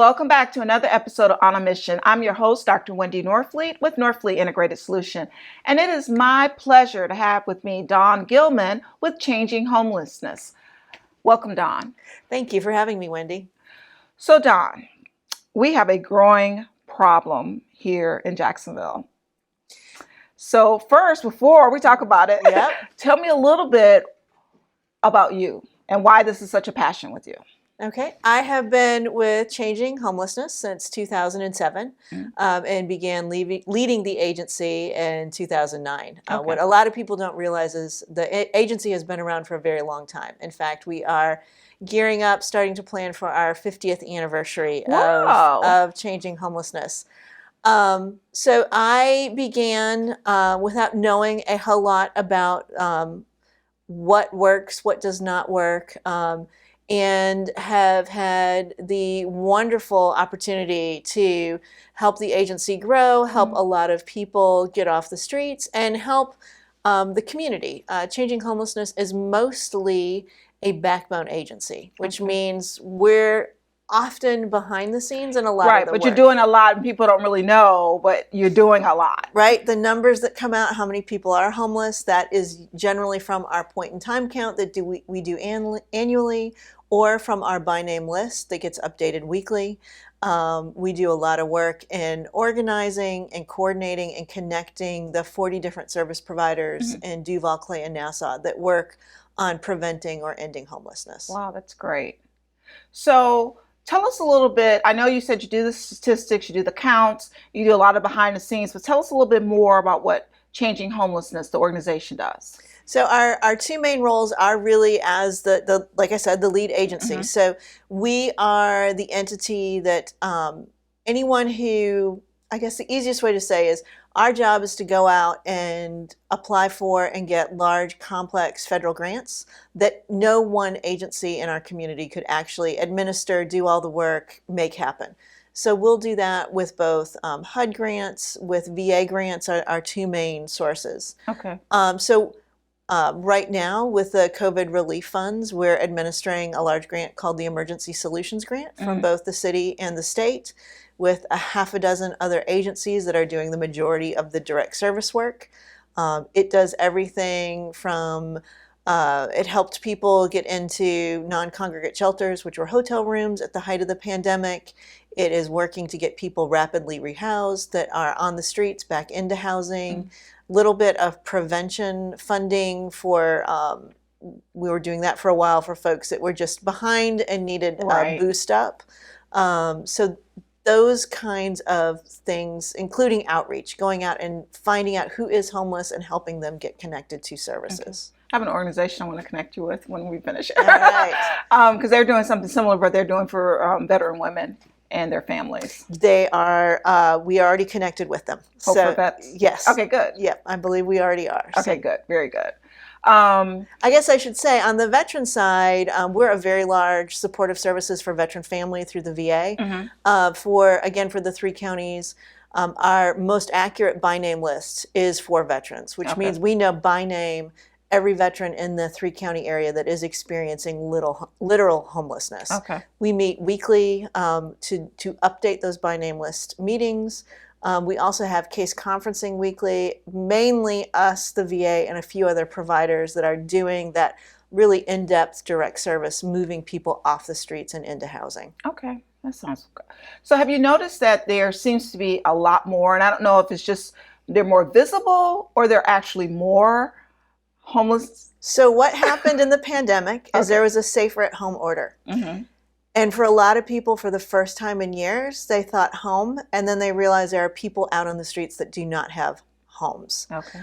Welcome back to another episode of On a Mission. I'm your host, Dr. Wendy Norfleet with Norfleet Integrated Solution. And it is my pleasure to have with me Dawn Gilman with Changing Homelessness. Welcome, Dawn. Thank you for having me, Wendy. So, Dawn, we have a growing problem here in Jacksonville. So first, before we talk about it, tell me a little bit about you and why this is such a passion with you. Okay, I have been with Changing Homelessness since 2007 and began leading the agency in 2009. What a lot of people don't realize is the agency has been around for a very long time. In fact, we are gearing up, starting to plan for our 50th anniversary of Changing Homelessness. So I began without knowing a whole lot about what works, what does not work, and have had the wonderful opportunity to help the agency grow, help a lot of people get off the streets, and help the community. Changing Homelessness is mostly a backbone agency, which means we're often behind the scenes in a lot of the work. Right, but you're doing a lot and people don't really know, but you're doing a lot. Right, the numbers that come out, how many people are homeless, that is generally from our point in time count that we do annually, or from our by name list that gets updated weekly. We do a lot of work in organizing and coordinating and connecting the 40 different service providers in Duval, Clay, and Nassau that work on preventing or ending homelessness. Wow, that's great. So tell us a little bit, I know you said you do the statistics, you do the counts, you do a lot of behind the scenes, but tell us a little bit more about what Changing Homelessness, the organization, does. So our two main roles are really as the like I said, the lead agency. So we are the entity that anyone who, I guess the easiest way to say is, our job is to go out and apply for and get large, complex federal grants that no one agency in our community could actually administer, do all the work, make happen. So we'll do that with both HUD grants, with VA grants, our two main sources. Okay. Right now, with the COVID relief funds, we're administering a large grant called the Emergency Solutions Grant from both the city and the state, with a half a dozen other agencies that are doing the majority of the direct service work. It does everything from, it helped people get into non-congregate shelters, which were hotel rooms at the height of the pandemic. It is working to get people rapidly rehoused that are on the streets back into housing. Little bit of prevention funding for, we were doing that for a while for folks that were just behind and needed a boost up. So those kinds of things, including outreach, going out and finding out who is homeless and helping them get connected to services. I have an organization I want to connect you with when we finish. All right. Because they're doing something similar, but they're doing for veteran women and their families. They are, we are already connected with them. For vets? Yes. Okay, good. Yeah, I believe we already are. Okay, good. Very good. I guess I should say on the veteran side, we're a very large supportive services for veteran family through the VA. For the 3 counties, our most accurate by name list is for veterans, which means we know by name every veteran in the 3-county area that is experiencing literal homelessness. Okay. We meet weekly to update those by name list meetings. We also have case conferencing weekly, mainly us, the VA, and a few other providers that are doing that really in-depth direct service, moving people off the streets and into housing. Okay, that sounds good. So have you noticed that there seems to be a lot more, and I don't know if it's just they're more visible or they're actually more homeless? So what happened in the pandemic is there was a safer at home order. And for a lot of people, for the first time in years, they thought home, and then they realized there are people out on the streets that do not have homes. Okay.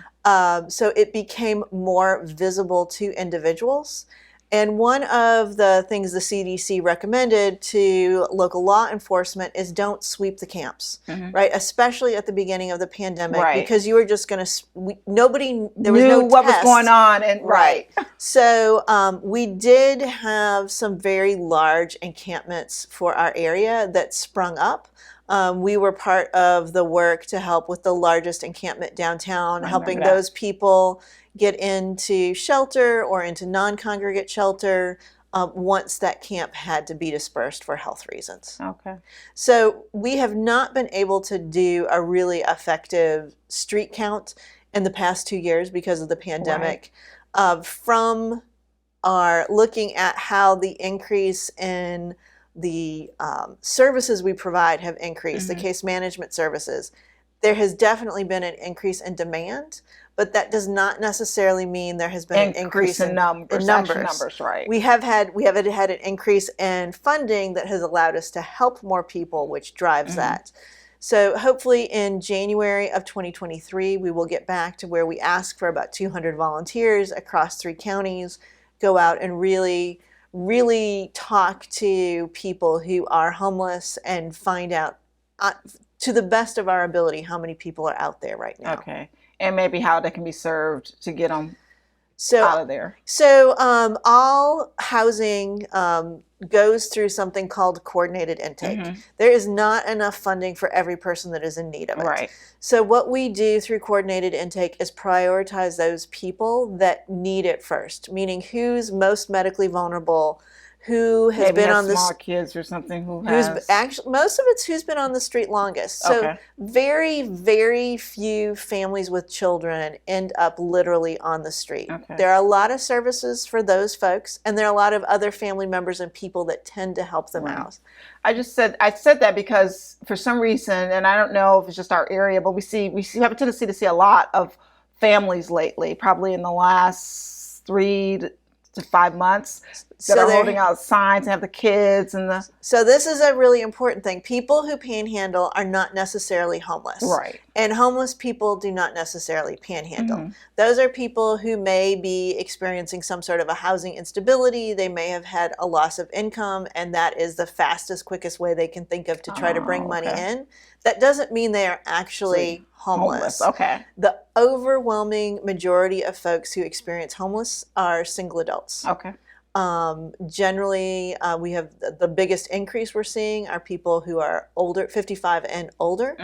So it became more visible to individuals. And one of the things the CDC recommended to local law enforcement is don't sweep the camps, right? Especially at the beginning of the pandemic, because you were just going to, there was no what test. was going on. And So we did have some very large encampments for our area that sprung up. We were part of the work to help with the largest encampment downtown, helping those people get into shelter or into non-congregate shelter. once that camp had to be dispersed for health reasons. Okay. So we have not been able to do a really effective street count in the past 2 years because of the pandemic. From our looking at how the increase in the services we provide have increased, the case management services, there has definitely been an increase in demand, but that does not necessarily mean there has been an increase in numbers. Right. We have had an increase in funding that has allowed us to help more people, which drives that. So hopefully in January of 2023, we will get back to where we ask for about 200 volunteers across 3 counties, go out and really talk to people who are homeless and find out to the best of our ability how many people are out there right now. Okay. And maybe how they can be served to get them out of there. So all housing goes through something called coordinated intake. There is not enough funding for every person that is in need of it. Right. So what we do through coordinated intake is prioritize those people that need it first, meaning who's most medically vulnerable, who has been on the small kids or something who's actually most of it's who's been on the street longest. So very, very few families with children end up literally on the street. There are a lot of services for those folks, and there are a lot of other family members and people that tend to help them out. I said that because for some reason, and I don't know if it's just our area, but we have a tendency to see a lot of families lately, probably in the last 3 to 5 months, that are holding out signs and have the kids and the... So this is a really important thing. People who panhandle are not necessarily homeless. Right. And homeless people do not necessarily panhandle. Those are people who may be experiencing some sort of a housing instability. They may have had a loss of income, and that is the fastest, quickest way they can think of to try to bring money in. That doesn't mean they are actually homeless. Okay. The overwhelming majority of folks who experience homeless are single adults. Okay. Generally, we have the biggest increase we're seeing are people who are older, 55 and older.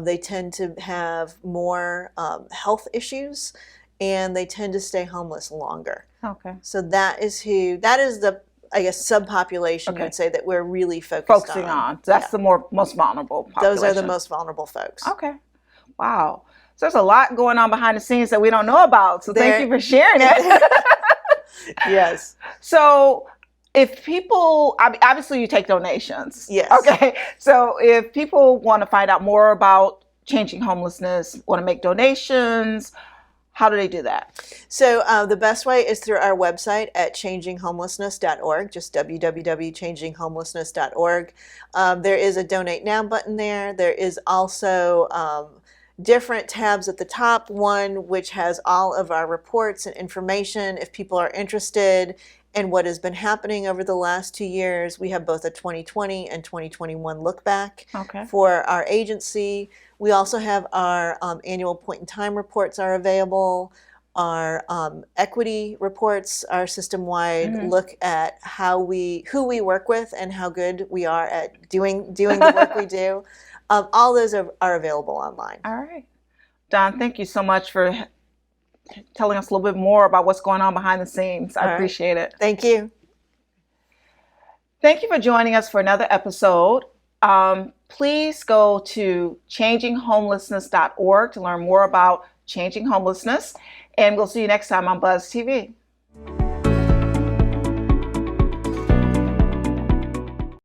They tend to have more health issues, and they tend to stay homeless longer. Okay. So that is the, I guess, subpopulation you would say that we're really focusing on. That's the most vulnerable population. Those are the most vulnerable folks. Okay. Wow. So there's a lot going on behind the scenes that we don't know about. So thank you for sharing it. Yes. So if people, obviously you take donations. Yes. Okay. So if people want to find out more about Changing Homelessness, want to make donations, how do they do that? So the best way is through our website at changinghomelessness.org, just www.changinghomelessness.org. There is a Donate Now button there. There is also different tabs at the top, one which has all of our reports and information. If people are interested in what has been happening over the last 2 years, we have both a 2020 and 2021 look back for our agency. We also have our annual point in time reports are available. Our equity reports, our system-wide look at who we work with and how good we are at doing the work we do. All those are available online. All right. Dawn, thank you so much for telling us a little bit more about what's going on behind the scenes. I appreciate it. Thank you. Thank you for joining us for another episode. Please go to changinghomelessness.org to learn more about changing homelessness. And we'll see you next time on Buzz TV.